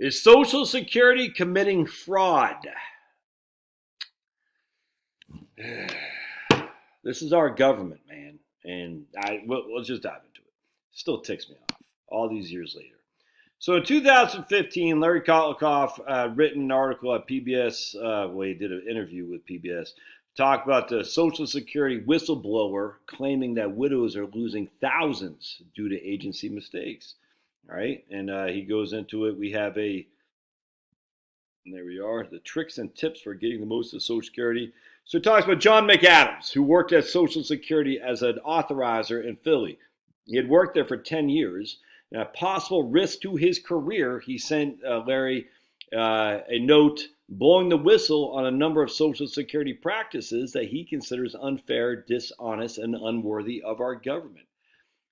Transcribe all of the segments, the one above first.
Is Social Security committing fraud? This is our government, man. And let's just dive into it. Still ticks me off all these years later. So in 2015, Larry Kotlikoff written an article at PBS. He did an interview with PBS. Talked about the Social Security whistleblower claiming that widows are losing thousands due to agency mistakes. All right. And he goes into it. We have and there we are, the tricks and tips for getting the most of Social Security. So it talks about John McAdams, who worked at Social Security as an authorizer in Philly. He had worked there for 10 years. And a possible risk to his career, he sent Larry a note blowing the whistle on a number of Social Security practices that he considers unfair, dishonest, and unworthy of our government.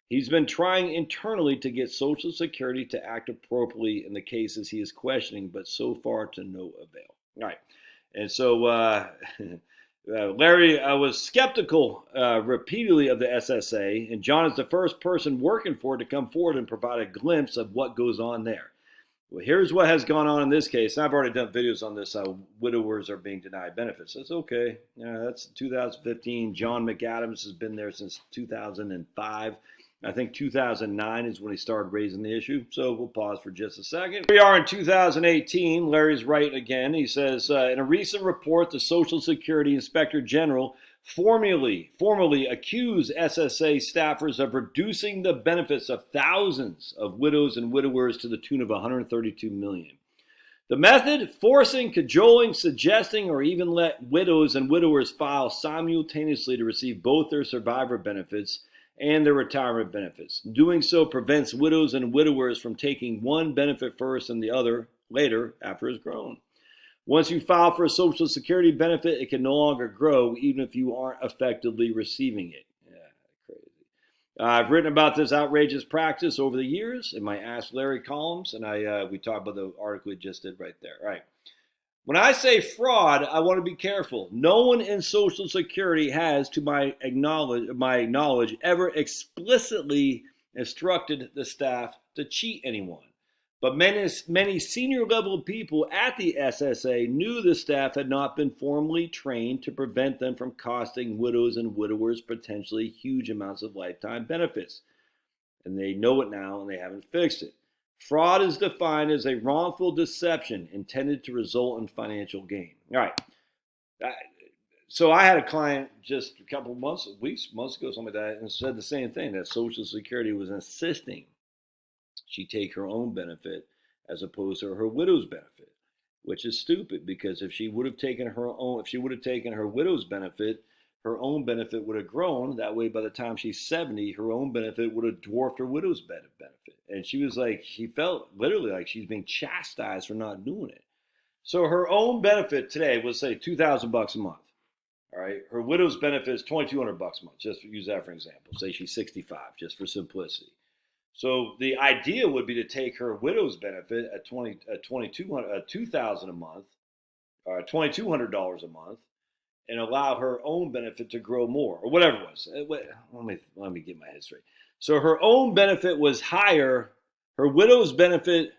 He's been trying internally to get Social Security to act appropriately in the cases he is questioning, but so far to no avail. All right. And so Larry was skeptical repeatedly of the SSA, and John is the first person working for it to come forward and provide a glimpse of what goes on there. Well, here's what has gone on in this case. I've already done videos on this, how widowers are being denied benefits. That's okay. That's 2015. John McAdams has been there since 2005. I think 2009 is when he started raising the issue. So we'll pause for just a second. We are in 2018. Larry's right again. He says, in a recent report, the Social Security Inspector General formally accused SSA staffers of reducing the benefits of thousands of widows and widowers to the tune of $132 million. The method, forcing, cajoling, suggesting, or even let widows and widowers file simultaneously to receive both their survivor benefits and their retirement benefits. Doing so prevents widows and widowers from taking one benefit first and the other later after it's grown. Once you file for a Social Security benefit, it can no longer grow even if you aren't effectively receiving it. Yeah, crazy. I've written about this outrageous practice over the years in my Ask Larry columns, and we talked about the article we just did right there. All right. When I say fraud, I want to be careful. No one in Social Security has, to my knowledge, ever explicitly instructed the staff to cheat anyone. But many senior level people at the SSA knew the staff had not been formally trained to prevent them from costing widows and widowers potentially huge amounts of lifetime benefits. And they know it now and they haven't fixed it. Fraud is defined as a wrongful deception intended to result in financial gain. All right. So I had a client just a couple of months ago, something like that, and said the same thing, that Social Security was insisting she take her own benefit as opposed to her widow's benefit, which is stupid, because if she would have taken her widow's benefit, her own benefit would have grown. That way, by the time she's 70, her own benefit would have dwarfed her widow's benefit. And she was like, she felt literally like she's being chastised for not doing it. So her own benefit today was, say, $2,000 a month. All right. Her widow's benefit is $2,200 a month. Just to use that for example. Say she's 65, just for simplicity. So the idea would be to take her widow's benefit at $2,000 a month, or $2,200 a month, and allow her own benefit to grow more, or whatever it was. Let me get my head straight. So her own benefit was higher. Her widow's benefit,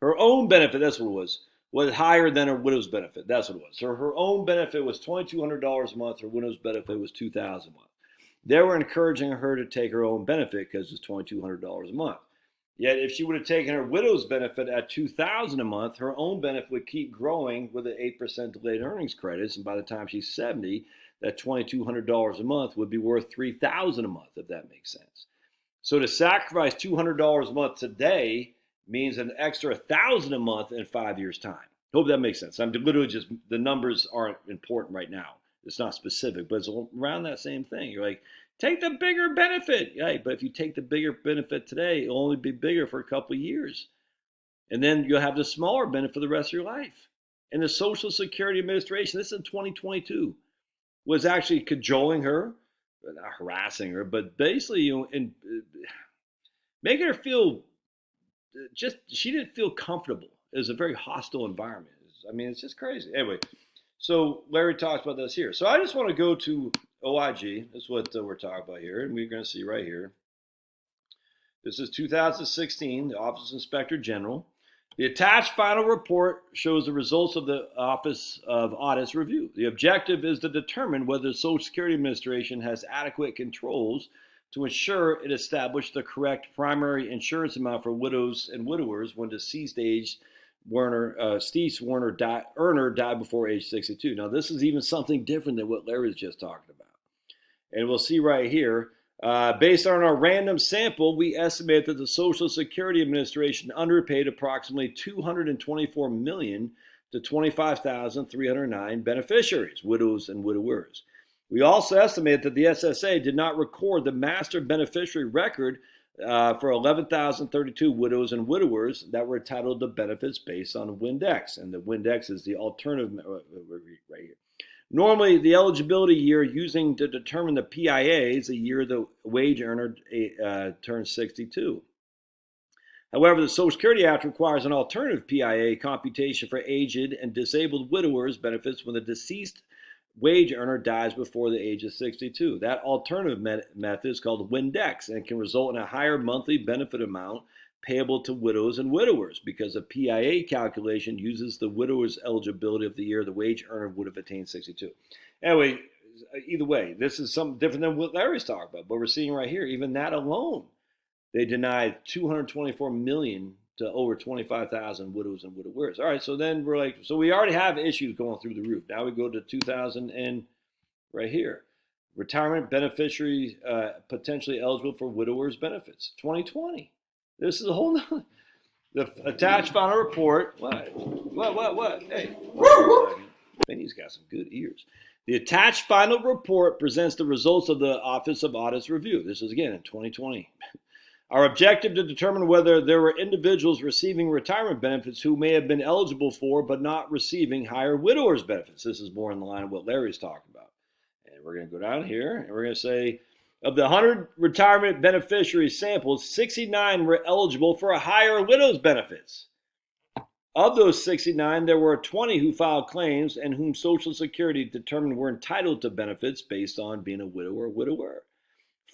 her own benefit, that's what it was higher than her widow's benefit. That's what it was. So her own benefit was $2,200 a month. Her widow's benefit was $2,000 a month. They were encouraging her to take her own benefit because it's $2,200 a month. Yet if she would have taken her widow's benefit at $2,000 a month, her own benefit would keep growing with the 8% delayed earnings credits. And by the time she's 70, that $2,200 a month would be worth $3,000 a month, if that makes sense. So to sacrifice $200 a month today means an extra $1,000 a month in 5 years' time. Hope that makes sense. I'm literally just, the numbers aren't important right now. It's not specific, but it's around that same thing. You're like, take the bigger benefit. Yeah, but if you take the bigger benefit today, it'll only be bigger for a couple of years. And then you'll have the smaller benefit for the rest of your life. And the Social Security Administration, this is in 2022, was actually cajoling her, not harassing her, but basically, making her feel she didn't feel comfortable. It was a very hostile environment. It's just crazy. Anyway, so Larry talks about this here. So I just want to go to OIG. That's what we're talking about here. And we're going to see right here. This is 2016, the Office of Inspector General. The attached final report shows the results of the Office of Audit's review. The objective is to determine whether the Social Security Administration has adequate controls to ensure it established the correct primary insurance amount for widows and widowers when deceased earner died before age 62. Now, this is even something different than what Larry was just talking about. And we'll see right here, based on our random sample, we estimate that the Social Security Administration underpaid approximately $224 million to 25,309 beneficiaries, widows and widowers. We also estimate that the SSA did not record the master beneficiary record for 11,032 widows and widowers that were entitled to benefits based on Windex. And the Windex is the alternative right here. Normally, the eligibility year using to determine the PIA is the year the wage earner turns 62. However, the Social Security Act requires an alternative PIA computation for aged and disabled widowers' benefits when the deceased wage earner dies before the age of 62. That alternative method is called Windex and can result in a higher monthly benefit amount payable to widows and widowers because the PIA calculation uses the widower's eligibility of the year the wage earner would have attained 62. Anyway, either way, this is something different than what Larry's talking about. But we're seeing right here, even that alone, they denied $224 million to over 25,000 widows and widowers. All right, so then we're like, so we already have issues going through the roof. Now we go to 2000 and right here, retirement beneficiaries potentially eligible for widowers benefits. 2020. This is a whole nother. The attached final report. What? Hey, Benny's got some good ears. The attached final report presents the results of the Office of Audit's review. This is again in 2020. Our objective to determine whether there were individuals receiving retirement benefits who may have been eligible for but not receiving higher widowers benefits. This is more in the line of what Larry's talking about. And we're going to go down here and we're going to say, of the 100 retirement beneficiaries sampled, 69 were eligible for a higher widow's benefits. Of those 69, there were 20 who filed claims and whom Social Security determined were entitled to benefits based on being a widow or widower.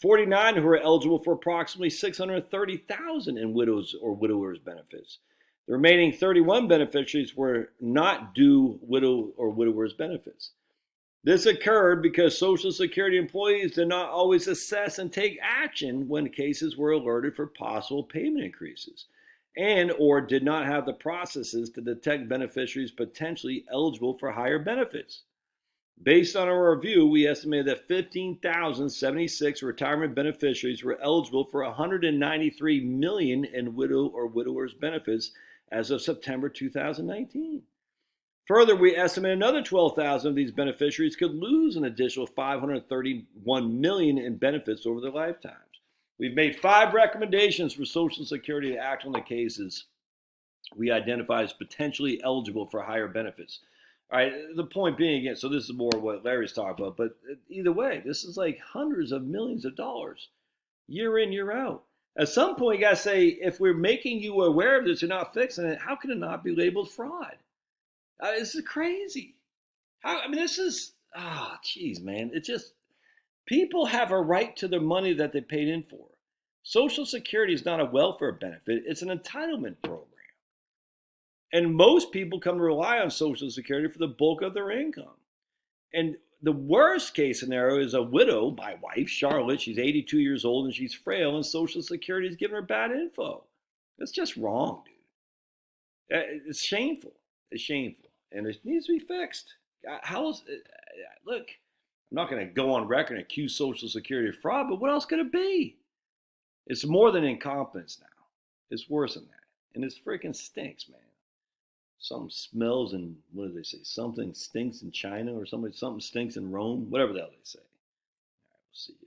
49 who were eligible for approximately $630,000 in widows or widowers benefits. The remaining 31 beneficiaries were not due widow or widowers benefits. This occurred because Social Security employees did not always assess and take action when cases were alerted for possible payment increases and or did not have the processes to detect beneficiaries potentially eligible for higher benefits. Based on our review, we estimated that 15,076 retirement beneficiaries were eligible for $193 million in widow or widowers benefits as of September 2019. Further, we estimate another 12,000 of these beneficiaries could lose an additional $531 million in benefits over their lifetimes. We've made 5 recommendations for Social Security to act on the cases we identify as potentially eligible for higher benefits. All right, the point being, again, so this is more what Larry's talking about, but either way, this is like hundreds of millions of dollars, year in, year out. At some point, you got to say, if we're making you aware of this, you're not fixing it, how can it not be labeled fraud? This is crazy. This is, geez, man. It's just, people have a right to the money that they paid in for. Social Security is not a welfare benefit. It's an entitlement program. And most people come to rely on Social Security for the bulk of their income. And the worst case scenario is a widow, my wife, Charlotte. She's 82 years old and she's frail, and Social Security is giving her bad info. That's just wrong, dude. It's shameful. It's shameful. And it needs to be fixed. Look, I'm not going to go on record and accuse Social Security of fraud, but what else could it be? It's more than incompetence now. It's worse than that. And it freaking stinks, man. Something smells in, what do they say? Something stinks in China or something stinks in Rome, whatever the hell they say. All right, we'll see you.